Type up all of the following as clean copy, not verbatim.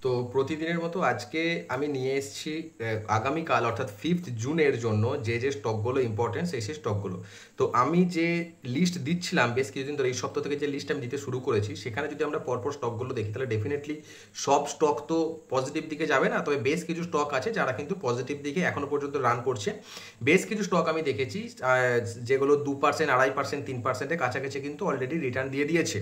তো প্রতিদিনের মতো আজকে আমি নিয়ে এসেছি আগামীকাল অর্থাৎ 5th জুনের জন্য যে যে স্টকগুলো ইম্পর্টেন্ট সেই স্টকগুলো। তো আমি যে লিস্ট দিচ্ছিলাম বেশ কিছুদিন ধরে, এই সপ্তাহ থেকে যে লিস্ট আমি দিতে শুরু করেছি, সেখানে যদি আমরা পরপর স্টকগুলো দেখি তাহলে ডেফিনেটলি সব স্টক তো পজিটিভ দিকে যাবে না, তবে বেশ কিছু স্টক আছে যারা কিন্তু পজিটিভ দিকে এখনো পর্যন্ত রান করছে। বেশ কিছু স্টক আমি দেখেছি যেগুলো 2%, 2.5%, 3%-এর কাছাকাছি কিন্তু অলরেডি রিটার্ন দিয়ে দিয়েছে।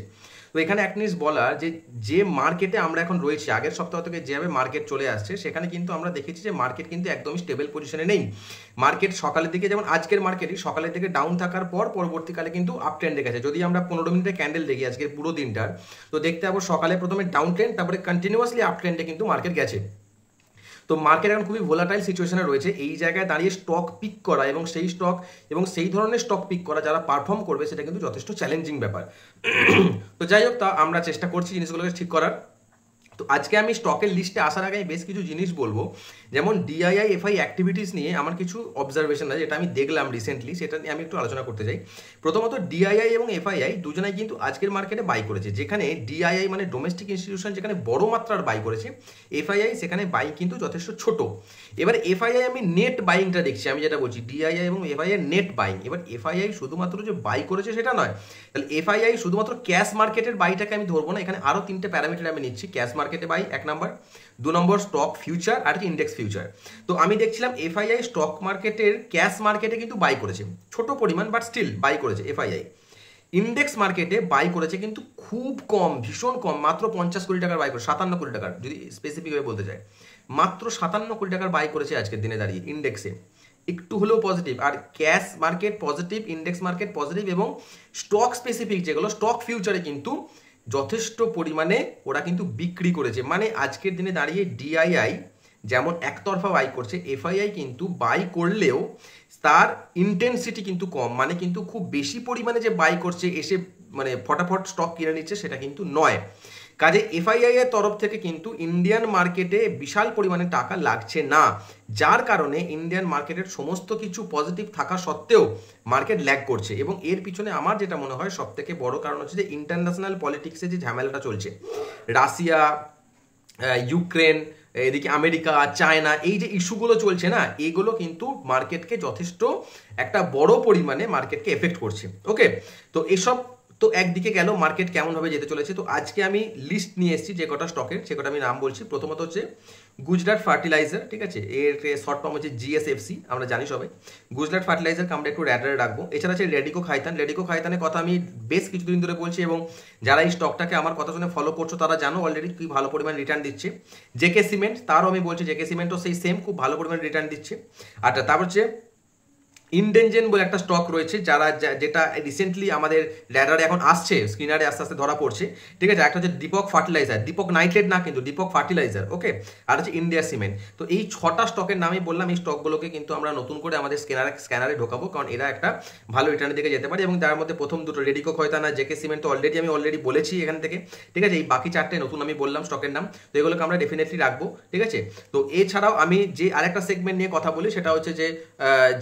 তো এখানে এক জিনিস বলার যে যে মার্কেটে আমরা এখন রয়েছি, আগের সপ্তাহ থেকে যেভাবে মার্কেট চলে আসছে সেখানে কিন্তু আমরা দেখেছি যে মার্কেট কিন্তু একদমই স্টেবল পজিশনে নেই। মার্কেট সকালের দিকে, যেমন আজকের মার্কেটই সকালের দিকে ডাউন থাকার পর পরবর্তীকালে কিন্তু আপ ট্রেন্ডে গেছে। যদি আমরা 15 মিনিটের ক্যান্ডেল দেখি আজকের পুরো দিনটার, তো দেখতে পাবো সকালে প্রথমে ডাউন ট্রেন্ড, তারপরে কন্টিনিউয়াসলি আপ ট্রেন্ডে কিন্তু মার্কেট গেছে। তো মার্কেট এখন খুবই ভোলাটাইল সিচুয়েশনে রয়েছে। এই জায়গায় দাঁড়িয়ে স্টক পিক করা এবং সেই ধরনের স্টক পিক করা যারা পারফর্ম করবে সেটা কিন্তু যথেষ্ট চ্যালেঞ্জিং ব্যাপার। তো যাই হোক, তা আমরা চেষ্টা করছি জিনিসগুলোকে ঠিক করার। তো আজকে আমি স্টকের লিস্টে আসার আগে বেশ কিছু জিনিস বলবো, যেমন ডিআইআই এফআই অ্যাক্টিভিটিস নিয়ে আমার কিছু অবজারভেশন আছে যেটা আমি দেখলাম রিসেন্টলি, সেটা নিয়ে আমি একটু আলোচনা করতে চাই। প্রথমত ডিআইআই এবং এফআইআই দুজনাই কিন্তু আজকের মার্কেটে বাই করেছে। যেখানে ডিআইআই মানে ডোমেস্টিক ইনস্টিটিউশন যেখানে বড় মাত্রার বাই করেছে, এফআইআই সেখানে বাই কিন্তু যথেষ্ট ছোট। এবার এফআইআই আমি নেট বাইংটা দেখছি, আমি যেটা বলছি ডিআইআই এবং এফআইআই নেট বাইং। এবার এফআইআই শুধুমাত্র যে বাই করেছে সেটা নয়, তাহলে এফআইআই শুধুমাত্র ক্যাশ মার্কেটের বাইটাকে আমি ধরবো না, এখানে আরও 3টে প্যারামিটার আমি নিচ্ছি। ক্যাশ মার্কেটে buy 1 number, 2 number stock future, আর হচ্ছে ইন্ডেক্স ফিউচার। তো আমি দেখছিলাম এফআইআই স্টক মার্কেটের ক্যাশ মার্কেটে কিন্তু বাই করেছে ছোট পরিমাণ, বাট স্টিল বাই করেছে এফআইআই। ইন্ডেক্স মার্কেটে বাই করেছে কিন্তু খুব কম, ভীষণ কম, মাত্র 50 কোটি টাকার বাই করে, 57 কোটি টাকার যদি স্পেসিফিকভাবে বলতে চাই, মাত্র 57 কোটি টাকার বাই করেছে আজকের দিনে দাঁড়িয়ে ইন্ডেক্সে। একটু হলেও পজিটিভ, আর cash market positive, index market positive, এবং স্টক স্পেসিফিক যেগুলো স্টক ফিউচারে কিন্তু যথেষ্ট পরিমাণে ওরা কিন্তু বিক্রি করেছে। মানে আজকের দিনে দাঁড়িয়ে ডিআইআই যেমন একতরফা বাই করছে, এফআইআই কিন্তু বাই করলেও তার ইন্টেন্সিটি কিন্তু কম, মানে কিন্তু খুব বেশি পরিমাণে যে বাই করছে এসে মানে ফটাফট স্টক কিনে নিচ্ছে সেটা কিন্তু নয়। কাজে এফআইআই এর তরফ থেকে কিন্তু ইন্ডিয়ান মার্কেটে বিশাল পরিমাণে টাকা লাগছে না, যার কারণে ইন্ডিয়ান মার্কেটের সমস্ত কিছু পজিটিভ থাকা সত্ত্বেও মার্কেট ল্যাগ করছে। এবং এর পিছনে আমার যেটা মনে হয় সব থেকে বড় কারণ হচ্ছে যে ইন্টারন্যাশনাল পলিটিক্সে যে ঝামেলাটা চলছে, রাশিয়া, ইউক্রেন, এদিকে আমেরিকা, চায়না, এই যে ইস্যুগুলো চলছে না, এইগুলো কিন্তু মার্কেটকে যথেষ্ট একটা বড় পরিমাণে মার্কেটকে এফেক্ট করছে। ওকে, তো এসব তো একদিকে গেল মার্কেট কেমনভাবে যেতে চলেছে। তো আজকে আমি লিস্ট নিয়ে এসেছি যে কটা স্টকের, সে কটা আমি নাম বলছি। প্রথমত হচ্ছে গুজরাট ফার্টিলাইজার, ঠিক আছে, এর শর্ট ফর্ম হচ্ছে জিএসএফসি, আমরা জানি সবাই। গুজরাট ফার্টিলাইজারকে আমরা একটু র্যাডারে রাখবো। এছাড়া আছে রেডিকো খাইতান। রেডিকো খাইতানের কথা আমি বেশ কিছুদিন ধরে বলছি, এবং যারা এই স্টকটাকে আমার কথা শুনে ফলো করছো তারা জানো অলরেডি কি ভালো পরিমাণ রিটার্ন দিচ্ছে। জেকে সিমেন্ট, তারও আমি বলছি জেকে সিমেন্টও সেই সেম খুব ভালো পরিমাণ রিটার্ন দিচ্ছে। আর তারপর হচ্ছে ইন্ডেনজেন বলে একটা স্টক রয়েছে যেটা রিসেন্টলি আমাদের র্যাডারে এখন আসছে, স্ক্রিনারে আস্তে আস্তে ধরা পড়ছে, ঠিক আছে। একটা হচ্ছে দীপক ফার্টিলাইজার, দীপক নাইট্রেট না কিন্তু দীপক ফার্টিলাইজার, ওকে। আর হচ্ছে ইন্ডিয়া সিমেন্ট। তো এই 6টা স্টকের নামই বললাম। এই স্টকগুলোকে কিন্তু আমরা নতুন করে আমাদের স্ক্যানারে ঢোকাবো, কারণ এরা একটা ভালো রিটার্নের দিকে যেতে পারে। এবং তার মধ্যে প্রথম দুটো রেডিকো খয়তান আর জেকে সিমেন্ট তো অলরেডি বলেছি এখান থেকে, ঠিক আছে। এই বাকি 4টে নতুন আমি বললাম স্টকের নাম, তো এগুলোকে আমরা ডেফিনেটলি রাখবো, ঠিক আছে। তো এছাড়াও আমি যে আরেকটা সেগমেন্ট নিয়ে কথা বলি, সেটা হচ্ছে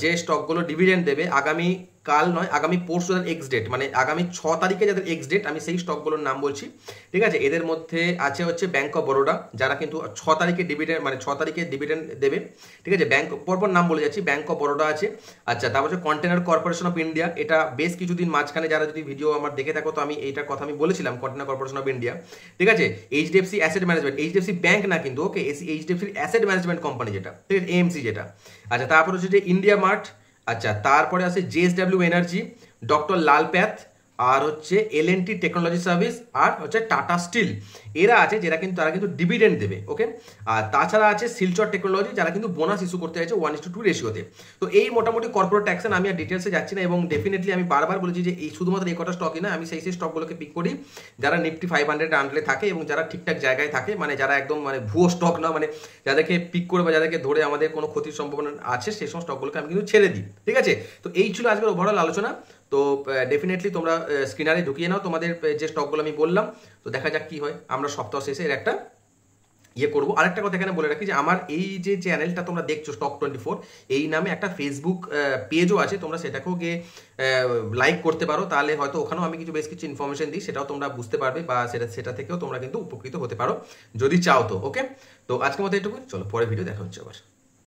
যে স্টকগুলো ডিভিডেন্ড দেবে আগামী কাল নয়, আগামী পরশু এক্স ডেট, মানে আগামী 6 তারিখে যাদের এক্স ডেট, আমি সেই স্টকগুলোর নাম বলছি, ঠিক আছে। এদের মধ্যে আছে হচ্ছে ব্যাংক অফ বরোডা, যারা কিন্তু 6 তারিখে ডিভিডেন্ড, মানে 6 তারিখে ডিভিডেন্ড দেবে, ঠিক আছে। ব্যাংক পরপর নাম বলে যাচ্ছি, ব্যাংক অফ বরোডা আছে। আচ্ছা, তারপর হচ্ছে কন্টেনার কর্পোরেশন অফ ইন্ডিয়া, এটা বেশ কিছুদিন মাঝখানে যারা যদি ভিডিও আমার দেখে থাকো তো আমি এইটার কথা আমি বলেছিলাম, কন্টেনার কর্পোরেশন অফ ইন্ডিয়া, ঠিক আছে। HDFC asset management, HDFC bank না কিন্তু, ওকে, এইচডিএফসি অ্যাসেট ম্যানেজমেন্ট কোম্পানি যেটা, ঠিক আছে, এএমসি যেটা। আচ্ছা, তারপর হচ্ছে যে ইন্ডিয়া মার্ট। আচ্ছা, তারপরে আছে জেএসডব্লিউ এনার্জি, ডক্টর লাল প্যাথ, আর হচ্ছে এলএনটি টেকনোলজি সার্ভিস, আর হচ্ছে টাটা স্টিল। এরা আছে যারা কিন্তু তারা কিন্তু ডিভিডেন্ড দেবে, ওকে। আর তাছাড়া আছে শিলচর টেকনোলজি, যারা কিন্তু বোনাস ইস্যু করতে চাইছে 1:2 রেশিওতে। তো এই মোটামুটি কর্পোরেট ট্যাক্সেন, আমি আর ডিটেলসে যাচ্ছি না। এবং ডেফিনেটলি আমি বারবার বলেছি যে এই শুধুমাত্র এই কটা স্টকই না, আমি সেই স্টকগুলোকে পিক করি যারা নিফটি 500 আন্ডারে থাকে এবং যারা ঠিকঠাক জায়গায় থাকে, মানে যারা একদম মানে ভুয়ো স্টক না, মানে যাদেরকে পিক করে বা যাদেরকে ধরে আমাদের কোনো ক্ষতির সম্ভাবনা আছে, সেই সমস্ত স্টকগুলোকে আমি কিন্তু ছেড়ে দিই, ঠিক আছে। তো এই ছিল আজকের ওভারঅল আলোচনা। তো ডেফিনেটলি তোমরা স্ক্রিনারে ঢুকিয়ে নাও তোমাদের যে স্টকগুলো আমি বললাম। তো দেখা যাক কি হয়, আমরা সপ্তাহ শেষে এর একটা ইয়ে করবো। আরেকটা কথা এখানে বলে রাখি যে আমার এই যে চ্যানেলটা তোমরা দেখছো স্টক 24, এই নামে একটা ফেসবুক পেজও আছে, তোমরা সেটাকেও গিয়ে লাইক করতে পারো, তাহলে হয়তো ওখানেও আমি বেশ কিছু ইনফরমেশন দিই, সেটাও তোমরা বুঝতে পারবে, বা সেটা থেকেও তোমরা কিন্তু উপকৃত হতে পারো যদি চাও তো। ওকে, তো আজকের মতো এটুকু, চলো পরের ভিডিও দেখা হচ্ছে আবার।